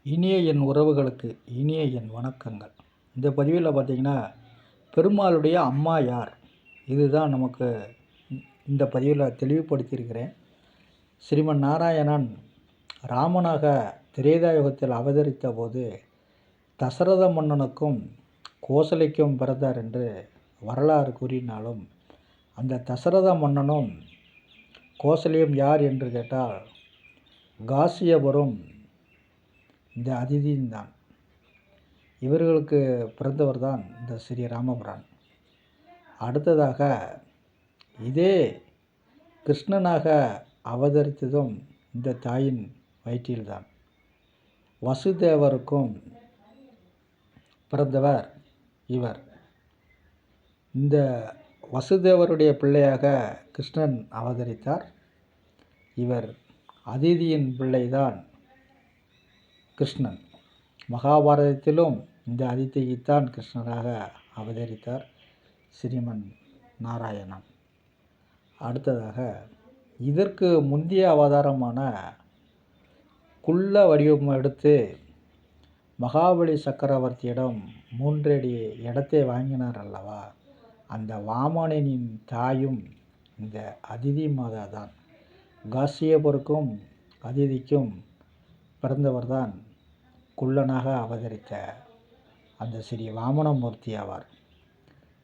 இனிய என் உறவுகளுக்கு இனிய என் வணக்கங்கள். இந்த பதிவில் பார்த்திங்கன்னா, பெருமாளுடைய அம்மா யார்? இதுதான் நமக்கு இந்த பதிவில் தெளிவுபடுத்தியிருக்கிறேன். ஸ்ரீமன் நாராயணன் ராமனாக திரேதாயுகத்தில் அவதரித்த போது தசரத மன்னனுக்கும் கோசலைக்கும் பிறந்தார் என்று வரலாறு கூறினாலும், அந்த தசரத மன்னனும் கோசலையும் யார் என்று கேட்டால் காசியபுரம் இந்த அதிதியும் தான். இவர்களுக்கு பிறந்தவர் தான் இந்த ஸ்ரீ ராமபிரான். அடுத்ததாக இதே கிருஷ்ணனாக அவதரித்ததும் இந்த தாயின் வயிற்றில்தான். வசுதேவருக்கும் பிறந்தவர் இவர். இந்த வசுதேவருடைய பிள்ளையாக கிருஷ்ணன் அவதரித்தார். இவர் அதிதியின் பிள்ளைதான் கிருஷ்ணன். மகாபாரதத்திலும் இந்த அதிதியைத்தான் கிருஷ்ணராக அவதரித்தார் ஸ்ரீமன் நாராயணன். அடுத்ததாக இதற்கு முந்தைய அவதாரமான குள்ள வடிவம் எடுத்து மகாபலி சக்கரவர்த்தியிடம் 3 அடி இடத்தை வாங்கினார் அல்லவா, அந்த வாமனனின் தாயும் இந்த அதிதி மாதா தான். காசியபருக்கும் அதிதிக்கும் பிறந்தவர்தான் குள்ளனாக அவதரித்த அந்த ஸ்ரீ வாமனமூர்த்தி ஆவார்.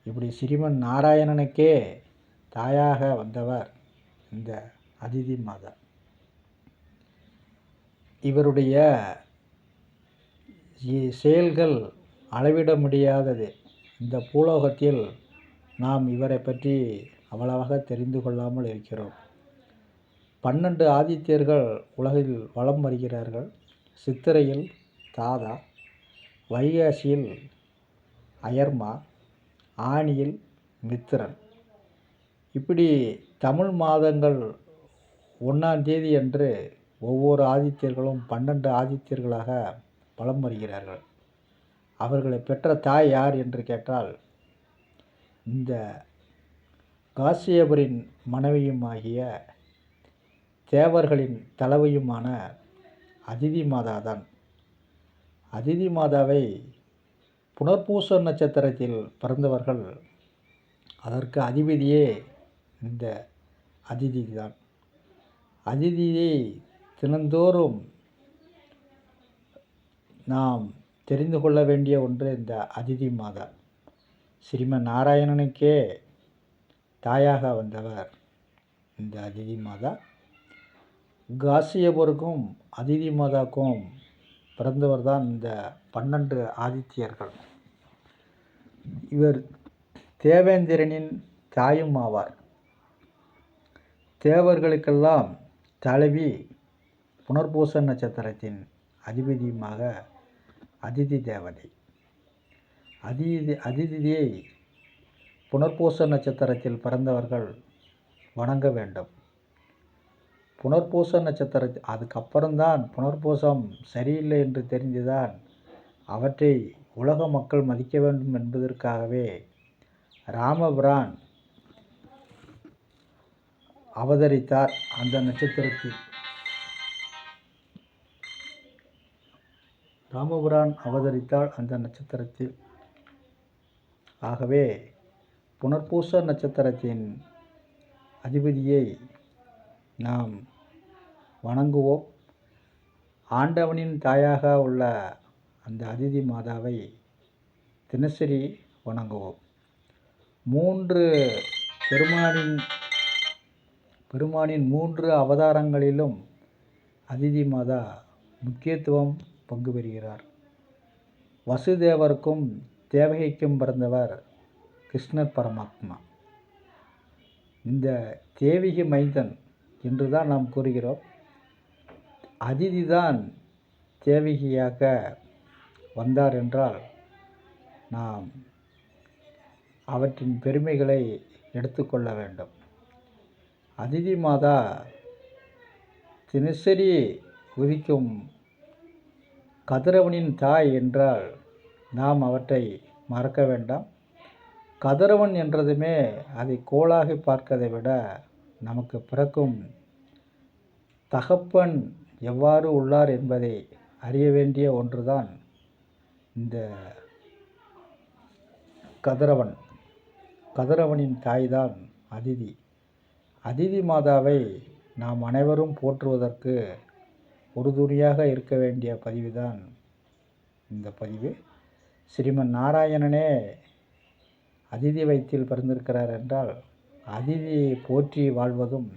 இப்படி ஸ்ரீமன் நாராயணனுக்கே தாயாக வந்தவர் இந்த அதிதி மாதா. இவருடைய செயல்கள் அளவிட முடியாதது. இந்த பூலோகத்தில் நாம் இவரை பற்றி அவ்வளவாக தெரிந்து கொள்ளாமல் இருக்கிறோம். 12 ஆதித்யர்கள் உலகில் வலம் வருகிறார்கள். சித்திரையில் தாதா, வைகாசியில் அயர்மா, ஆனியில் மித்திரன். இப்படி தமிழ் மாதங்கள் 1ஆம் தேதி அன்று ஒவ்வொரு ஆதித்யர்களும் 12 ஆதித்யர்களாக வலம் வருகிறார்கள். அவர்களை பெற்ற தாய் யார் என்று கேட்டால், இந்த காசியபரின் மனைவியுமாகிய தேவர்களின் தலைவையுமான அதிதி மாதா தான். அதிதி மாதாவை புனர்பூச நட்சத்திரத்தில் பிறந்தவர்கள். அதற்கு அதிபதியே இந்த அதிதி தான். அதிதியை தினந்தோறும் நாம் தெரிந்து கொள்ள வேண்டிய ஒன்று இந்த அதிதி மாதா. ஸ்ரீமன் நாராயணனுக்கே தாயாக வந்தவர் இந்த அதிதி மாதா. காசியபருக்கும் அதிதி மாதாக்கும் பிறந்தவர் தான் இந்த 12 ஆதித்யர்கள். இவர் தேவேந்திரனின் தாயும் ஆவார். தேவர்களுக்கெல்லாம் தலைவி, புனர்பூச நட்சத்திரத்தின் அதிபதியுமாக அதிதி தேவதை. அதிதியை புனர்பூச நட்சத்திரத்தில் பிறந்தவர்கள் வணங்க வேண்டும். புனர்பூச நட்சத்திரத்தில் அதுக்கப்புறம்தான் புனர்பூசம் சரியில்லை என்று தெரிந்துதான் அவற்றை உலக மக்கள் மதிக்க வேண்டும் என்பதற்காகவே ராமபிரான் அவதரித்தார் அந்த நட்சத்திரத்தில். ராமபிரான் அவதரித்தால் அந்த நட்சத்திரத்தில். ஆகவே புனர்பூச நட்சத்திரத்தின் அதிபதியை நாம் வணங்குவோம். ஆண்டவனின் தாயாக உள்ள அந்த அதிதி மாதாவை தினசரி வணங்குவோம். 3 பெருமானின் 3 அவதாரங்களிலும் அதிதி மாதா முக்கியத்துவம் பங்கு பெறுகிறார். வசுதேவருக்கும் தேவகிக்கும் பிறந்தவர் கிருஷ்ணர் பரமாத்மா. இந்த தேவிகி மைந்தன் என்று தான் நாம் கூறுகிறோம். அதிதிதான் தேவகியாக வந்தார் என்றால் நாம் அவற்றின் பெருமைகளை எடுத்துக்கொள்ள வேண்டும். அதிதி மாதா தினசரி உதிக்கும் கதிரவனின் தாய் என்றால் நாம் அவற்றை மறக்க வேண்டாம். கதிரவன் என்றதுமே அதை கோளாக பார்க்கதை விட நமக்கு பிறக்கும் தகப்பன் எவ்வாறு உள்ளார் என்பதை அறிய வேண்டிய ஒன்றுதான் இந்த கதிரவன். கதிரவனின் தாய்தான் அதிதி. அதிதி மாதாவை நாம் அனைவரும் போற்றுவதற்கு உறுதுணையாக இருக்க வேண்டிய பதிவுதான் இந்த பதிவு. ஸ்ரீமன் நாராயணனே அதிதி வயிற்றில் பிறந்திருக்கிறார் என்றால் அதிதியை போற்றி வாழ்வதும்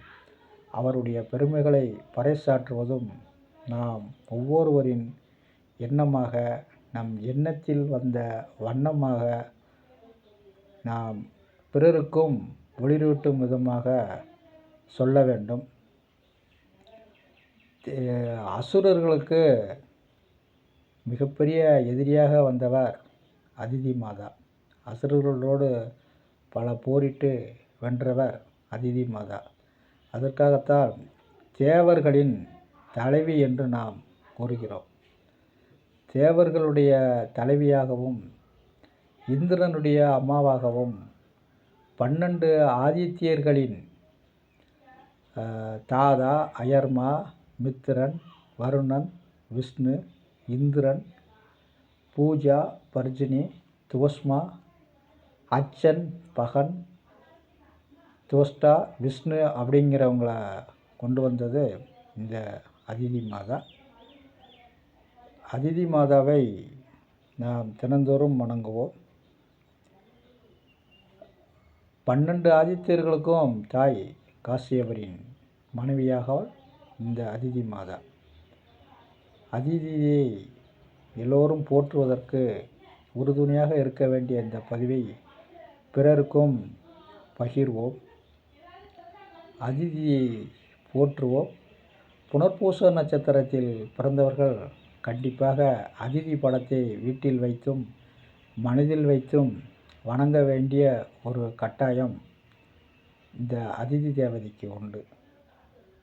அவருடைய பெருமைகளை பறைசாற்றுவதும் நாம் ஒவ்வொருவரின் எண்ணமாக, நம் எண்ணத்தில் வந்த வண்ணமாக நாம் பிறருக்கும் ஒளிரூட்டும் விதமாக சொல்ல வேண்டும். அசுரர்களுக்கு மிகப்பெரிய எதிரியாக வந்தவர் அதிதி மாதா. அசுரர்களோடு பல போரிட்டு வென்றவர் அதிதி மாதா. அதற்காகத்தான் தேவர்களின் தலைவி என்று நாம் கூறுகிறோம். தேவர்களுடைய தலைவியாகவும் இந்திரனுடைய அம்மாவாகவும் 12 ஆதித்யர்களின் தாதா அயர்மா, மித்திரன், வருணன், விஷ்ணு, இந்திரன், பூஜா, பர்ஜினி, துவஸ்மா, அச்சன், பகன், துவஷ்டா, விஷ்ணு அப்படிங்கிறவங்கள கொண்டு வந்தது இந்த அதிதி மாதா. அதிதி மாதாவை நாம் தினந்தோறும் வணங்குவோம். 12 ஆதித்யர்களுக்கும் தாய் காசியபரின் மனைவியாக இந்த அதிதி மாதா. அதிதியை எல்லோரும் போற்றுவதற்கு உறுதுணையாக இருக்க வேண்டிய இந்த பதிவை பிறருக்கும் பகிர்வோம். அதிதியை போற்றுவோம். புனர்பூச நட்சத்திரத்தில் பிறந்தவர்கள் கண்டிப்பாக அதிதி படத்தை வீட்டில் வைத்தும் மனதில் வைத்தும் வணங்க வேண்டிய ஒரு கட்டாயம் இந்த அதிதி தேவதைக்கு உண்டு.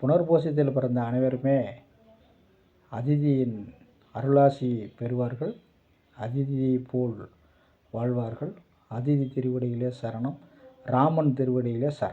புனர்பூசத்தில் பிறந்த அனைவருமே அதிதியின் அருளாசி பெறுவார்கள். அதிதியை போல் வாழ்வார்கள். அதிதி திருவடியிலே சரணம். ராமன் திருவடியிலே சரணம்.